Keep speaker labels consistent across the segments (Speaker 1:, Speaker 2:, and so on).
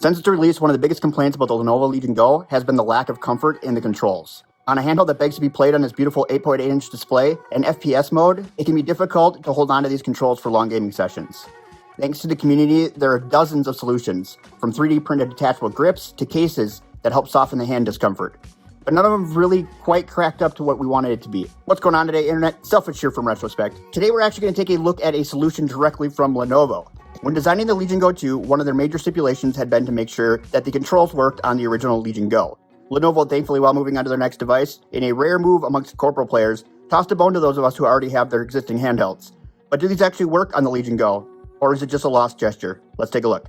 Speaker 1: Since its release, one of the biggest complaints about the Lenovo Legion Go has been the lack of comfort in the controls. On a handheld that begs to be played on this beautiful 8.8-inch display and FPS mode, it can be difficult to hold on to these controls for long gaming sessions. Thanks to the community, there are dozens of solutions, from 3D printed detachable grips to cases that help soften the hand discomfort. But none of them really quite cracked up to what we wanted it to be. What's going on today, Internet? Selfish here from Retrospect. Today we're actually going to take a look at a solution directly from Lenovo. When designing the Legion Go 2, one of their major stipulations had been to make sure that the controls worked on the original Legion Go. Lenovo, thankfully, while moving on to their next device, in a rare move amongst corporate players, tossed a bone to those of us who already have their existing handhelds. But do these actually work on the Legion Go? Or is it just a lost gesture? Let's take a look.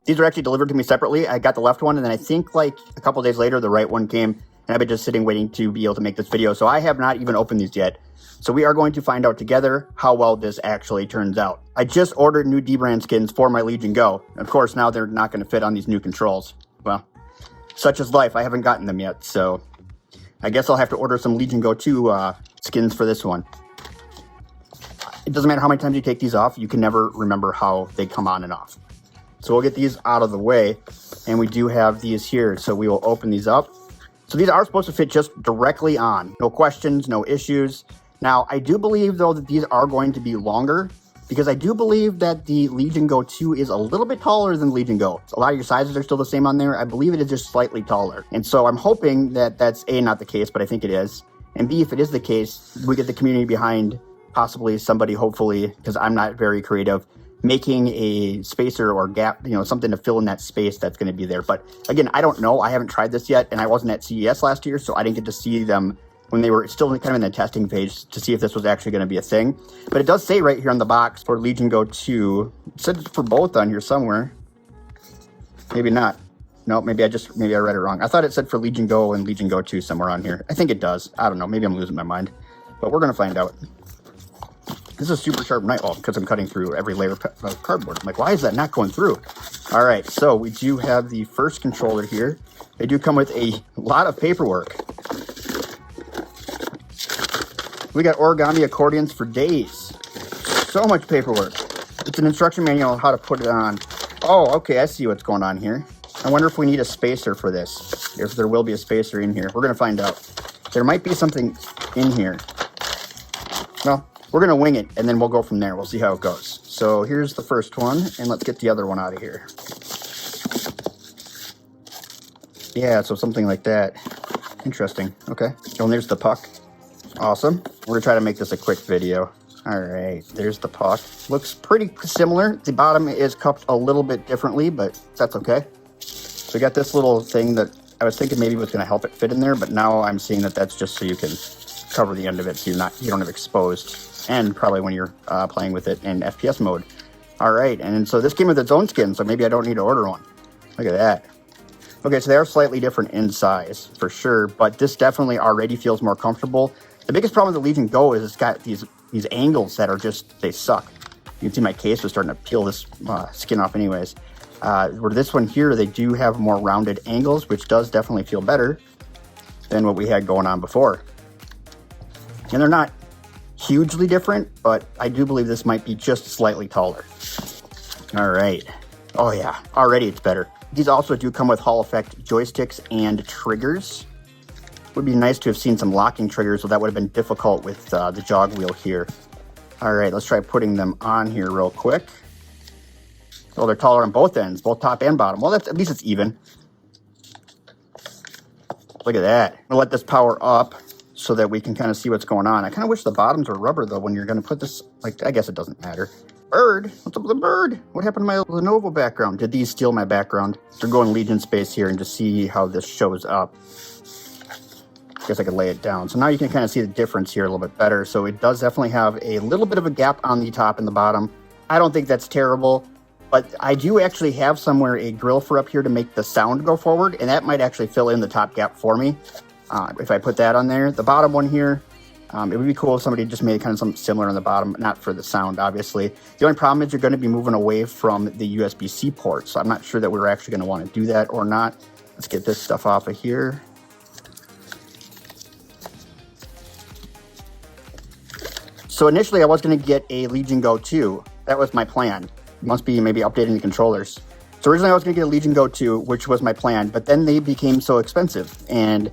Speaker 1: These were actually delivered to me separately. I got the left one, and then I think like a couple days later, the right one came, and I've been just sitting waiting to be able to make this video. So I have not even opened these yet. So we are going to find out together how well this actually turns out. I just ordered new dbrand skins for my Legion Go. Of course, now they're not going to fit on these new controls. Well, such is life. I haven't gotten them yet, so I guess I'll have to order some Legion Go 2 skins for this one. It doesn't matter how many times you take these off, you can never remember how they come on and off. So we'll get these out of the way, and we do have these here, so we will open these up. So these are supposed to fit just directly on. No questions, no issues. Now, I do believe, though, that these are going to be longer, because I do believe that the Legion Go 2 is a little bit taller than Legion Go. A lot of your sizes are still the same on there. I believe it is just slightly taller. And so I'm hoping that that's A, not the case, but I think it is. And B, if it is the case, we get the community behind possibly somebody, hopefully, because I'm not very creative, making a spacer or gap, something to fill in that space that's going to be there. But again, I don't know. I haven't tried this yet, and I wasn't at CES last year, so I didn't get to see them when they were still kind of in the testing phase to see if this was actually going to be a thing. But it does say right here on the box for Legion Go 2. It said for both on here somewhere. Maybe not. No, maybe I read it wrong. I thought it said for Legion Go and Legion Go 2 somewhere on here. I think it does. I don't know. Maybe I'm losing my mind. But we're going to find out. This is a super sharp knife. Oh, because I'm cutting through every layer of cardboard. I'm like, why is that not going through? All right, so we do have the first controller here. They do come with a lot of paperwork. We got origami accordions for days. So much paperwork. It's an instruction manual on how to put it on. Oh, okay, I see what's going on here. I wonder if we need a spacer for this. If there will be a spacer in here. We're going to find out. There might be something in here. Well, we're going to wing it, and then we'll go from there. We'll see how it goes. So here's the first one, and let's get the other one out of here. Yeah, so something like that. Interesting. Okay. Oh, and there's the puck. Awesome. We're going to try to make this a quick video. All right, there's the puck. Looks pretty similar. The bottom is cupped a little bit differently, but that's okay. So we got this little thing that I was thinking maybe was going to help it fit in there, but now I'm seeing that that's just so you can cover the end of it so you don't have exposed. And probably when you're playing with it in FPS mode. All right, and so this came with its own skin, so maybe I don't need to order one. Look at that. Okay, so they are slightly different in size, for sure, but this definitely already feels more comfortable. The biggest problem with the Legion Go is it's got these angles that are just, they suck. You can see my case was starting to peel this skin off anyways. Where this one here, they do have more rounded angles, which does definitely feel better than what we had going on before. And they're not hugely different, but I do believe this might be just slightly taller. All right. Oh yeah, already it's better. These also do come with Hall effect joysticks and triggers. Would be nice to have seen some locking triggers, so that would have been difficult with the jog wheel here. All right, let's try putting them on here real quick. Oh, they're taller on both ends, both top and bottom. Well, at least it's even. Look at that. I'm gonna let this power up so that we can kind of see what's going on. I kind of wish the bottoms were rubber, though, when you're going to put this, like, I guess it doesn't matter. Bird? What's up with the bird? What happened to my Lenovo background? Did these steal my background? We're going Legion space here and just see how this shows up. I guess I could lay it down. So now you can kind of see the difference here a little bit better. So it does definitely have a little bit of a gap on the top and the bottom. I don't think that's terrible, but I do actually have somewhere a grill for up here to make the sound go forward, and that might actually fill in the top gap for me. If I put that on there. The bottom one here, it would be cool if somebody just made kind of something similar on the bottom, not for the sound, obviously. The only problem is you're going to be moving away from the USB-C port, so I'm not sure that we're actually going to want to do that or not. Let's get this stuff off of here. So initially I was going to get a Legion Go 2. That was my plan. It must be maybe updating the controllers. So originally I was going to get a Legion Go 2, which was my plan, but then they became so expensive. And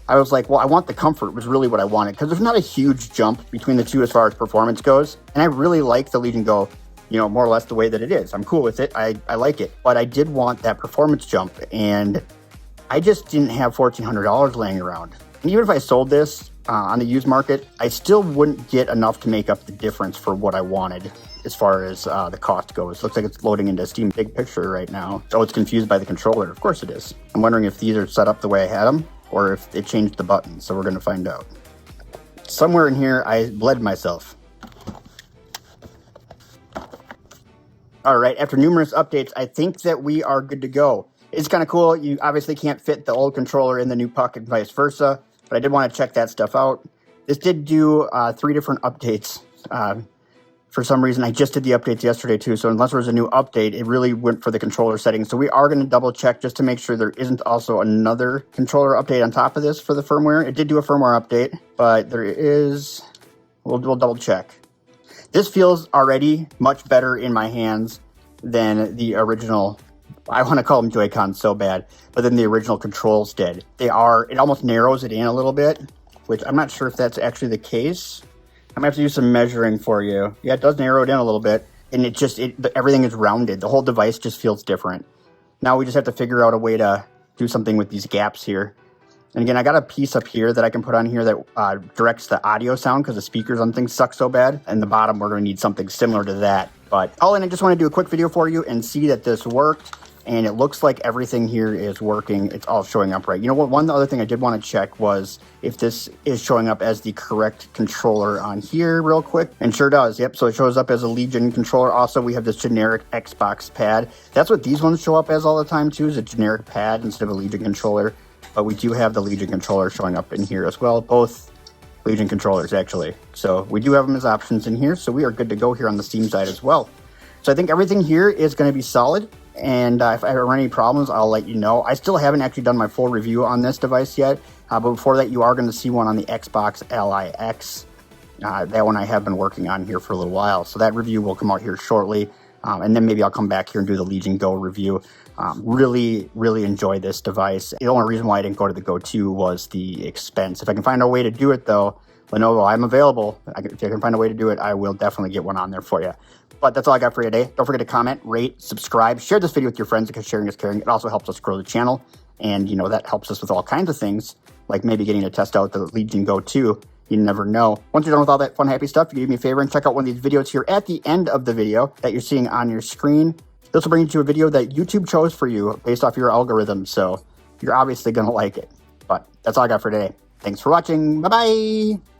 Speaker 1: I was like, well, I want the comfort was really what I wanted, because there's not a huge jump between the two as far as performance goes. And I really like the Legion Go, you know, more or less the way that it is. I'm cool with it. I like it. But I did want that performance jump, and I just didn't have $1,400 laying around. And even if I sold this on the used market, I still wouldn't get enough to make up the difference for what I wanted as far as the cost goes. Looks like it's loading into Steam Big Picture right now. Oh, it's confused by the controller. Of course it is. I'm wondering if these are set up the way I had them or if it changed the buttons. So we're going to find out. Somewhere in here, I bled myself. All right, after numerous updates, I think that we are good to go. It's kind of cool. You obviously can't fit the old controller in the new puck and vice versa, but I did want to check that stuff out. This did do 3 different updates. For some reason, I just did the updates yesterday too, so unless there was a new update, it really went for the controller settings. So we are going to double check just to make sure there isn't also another controller update on top of this for the firmware. It did do a firmware update, but there is... We'll double check. This feels already much better in my hands than the original... I want to call them Joy-Cons so bad, but then the original controls did. It almost narrows it in a little bit, which I'm not sure if that's actually the case. I'm gonna have to do some measuring for you. Yeah, it does narrow it in a little bit, and everything is rounded. The whole device just feels different. Now we just have to figure out a way to do something with these gaps here. And again, I got a piece up here that I can put on here that directs the audio sound because the speakers on things suck so bad. And the bottom, we're gonna need something similar to that. But all in, I just want to do a quick video for you and see that this worked. And it looks like everything here is working. It's all showing up right. You know what? One other thing I did want to check was if this is showing up as the correct controller on here real quick. And sure does. Yep. So it shows up as a Legion controller. Also, we have this generic Xbox pad. That's what these ones show up as all the time too, is a generic pad instead of a Legion controller. But we do have the Legion controller showing up in here as well. Both Legion controllers, actually. So we do have them as options in here. So we are good to go here on the Steam side as well. So I think everything here is going to be solid. And if I run any problems, I'll let you know. I still haven't actually done my full review on this device yet. But before that, you are going to see one on the Xbox LIX. That one I have been working on here for a little while. So that review will come out here shortly. And then maybe I'll come back here and do the Legion Go review. Really, really enjoy this device. The only reason why I didn't go to the Go 2 was the expense. If I can find a way to do it, though, Lenovo, I'm available. If I can find a way to do it, I will definitely get one on there for you. But that's all I got for you today. Don't forget to comment, rate, subscribe, share this video with your friends because sharing is caring. It also helps us grow the channel. And, you know, that helps us with all kinds of things, like maybe getting to test out the Legion Go 2. You never know. Once you're done with all that fun, happy stuff, you do me a favor and check out one of these videos here at the end of the video that you're seeing on your screen. This will bring you to a video that YouTube chose for you based off your algorithm. So you're obviously going to like it. But that's all I got for today. Thanks for watching. Bye-bye.